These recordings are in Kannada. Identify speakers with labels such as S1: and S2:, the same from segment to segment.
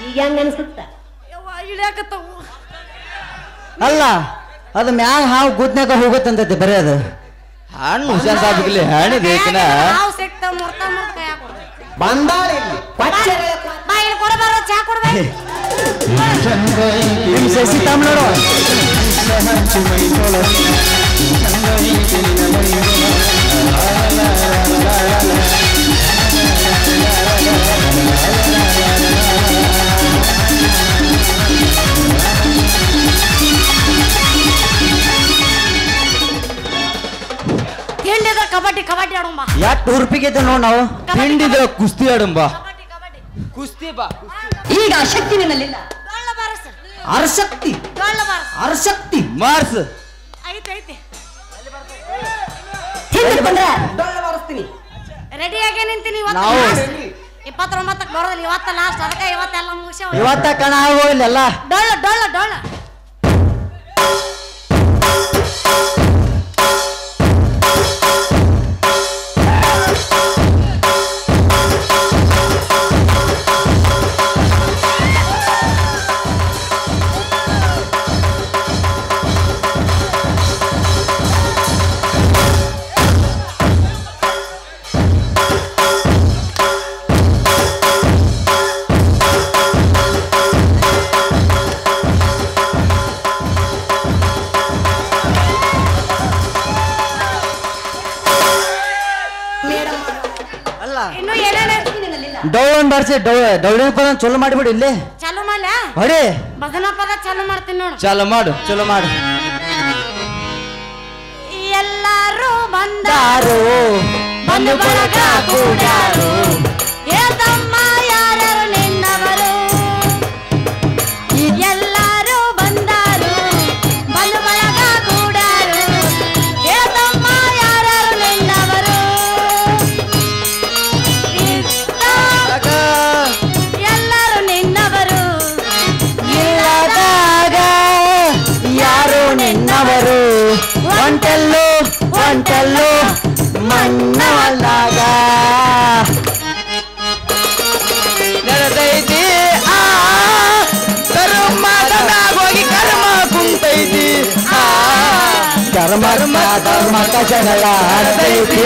S1: ಈಗ ಹೆಂಗ ಅನ್ಸುತ್ತ
S2: ಅಲ್ಲ ಅದು ಮ್ಯಾಗ ಹಾವು ಗುದ್ನಾಗ ಹೋಗುತ್ತಂತೈತಿ ಬರೀ ಅದು
S3: ಹಣ್ಣು ಹುಷಾರ್ ಸಾಬಿಗ್ಲಿ ಹಣ್ಣು ಬೇಕಿನ
S2: ಬಂದಾಳಿ ತಮಿಳು
S1: ಕಬಡ್ಡಿ ಕಬಡ್ಡಿ ಆಡೋಣ
S2: ಯಾಕೆ ಟೂರ್ಪಿಗೆ ನೋಡ್ ನಾವು
S3: ತಿಂಡಿದ ಕುಸ್ತಿ ಆಡಂಬ ಕುಸ್ತಿ ಬಾ
S1: ಈಗ ಶಕ್ತಿ ನಿನ್ನಲ್ಲಿಲ್ಲ
S2: ಅರಶಕ್ತಿ ಅರಶಕ್ತಿ
S3: ಮಾರ್ಸ್
S1: ಹಿಂದೆ ಬಂದ್ರೆ ರೆಡಿ ಆಗಿ ನಿಂತೀನಿ
S2: ನಾವು
S1: 29ಕ್ಕೆ ಬರೋದಿಲ್ಲ ಇವತ್ತ ಲಾಸ್ಟ್ ಅದಕ್ಕೆ ಇವತ್ತೆಲ್ಲ ಮುಗಿಸ
S2: ಇವತ್ತ ಕಣ ಆಗೋಲ್ಲ
S1: ಡೊಳ್ಳ ಡೊಳ್ಳ ಡೊಳ್ಳ
S2: ಡೌನ್ ಬರ್ಸಿ ಡೌಳಿನ ಪದ ಚಲೋ ಮಾಡಿಬಿಡು ಇಲ್ಲಿ
S1: ಚಾಲು ಮಾಡ್ಲ
S2: ಹೊಡಿ
S1: ಭಜನಾ ಪದ ಚಾಲು ಮಾಡ್ತೀನಿ ನೋಡು
S3: ಚಾಲು ಮಾಡು
S2: ಚಲೋ ಮಾಡು
S1: ಎಲ್ಲರೂ ಬಂದಾರು ಬಂದು ಬಳಗ ಕೂಡಾರು ಏ ತಮ್ಮ ಯಾರು ನಿನ್ನವರು ಎಲ್ಲರೂ ಬಂದಾರು ಬಂದು ಬಳಗ ಕೂಡಾರು ಏ ತಮ್ಮ ಯಾರು ನಿನ್ನವರು ಎಲ್ಲರೂ ನಿನ್ನವರು
S2: ಇಲ್ಲದಾಗ ಯಾರು ನಿನ್ನವರು ಒಂಟೆಲ್ಲೋ ಒಂಟೆಲ್ಲೋ ಮನ್ನವಲ್ಲಾಗ
S3: ನಡೆದೈತಿ ಕರ್ಮದ ಹೋಗಿ ಕರ್ಮ ಕುಂತೈತಿ
S2: ಧರ್ಮಕ್ಕ ಜಗಳ ಆಡ್ತೈತಿ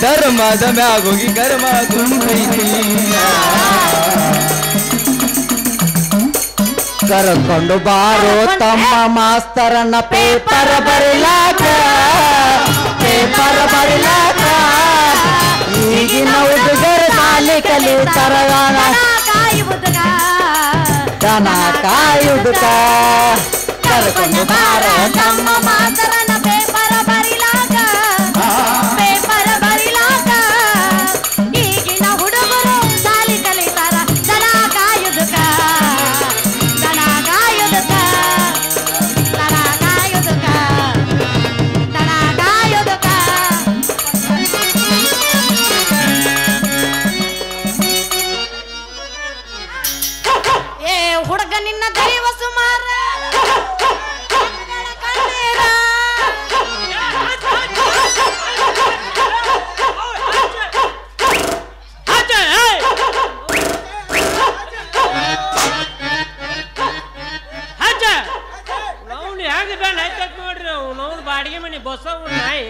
S3: ಧರ್ಮದ ಮ್ಯಾಗ ಹೋಗಿ ಕರ್ಮ ಕುಂತೈತಿ
S2: ಕರ್ಕೊಂಡು ಬಾರೋ ತಮ್ಮ ಮಾಸ್ತರನ್ನ ಪೇಪರ್ ಬರಿಲಾಕ ಈಗಿನ ಹುಡುಗರು ಶಾಲೆ ಕಲಿತಾರ ದನ ಕಾಯುವುದಕ ಕರ್ಕೊಂಡು ಬಾರೋ
S1: ತಮ್ಮ ಮಾತರನ ಪೇಪರ್ ಬರಿಲಾಕ ಈಗಿನ ಹುಡುಗರು ಶಾಲಿ ಕಲಿತಾರ ದನ ಕಾಯುವುದಕ ಹುಡುಗ ನಿನ್ನ ದೈವ ಸುಮಾರ
S4: ನೋಡ್ರಿ ಬಾಡಿಗೆ ಮನೆ ಬಸ್ಸ ನಾಯಿ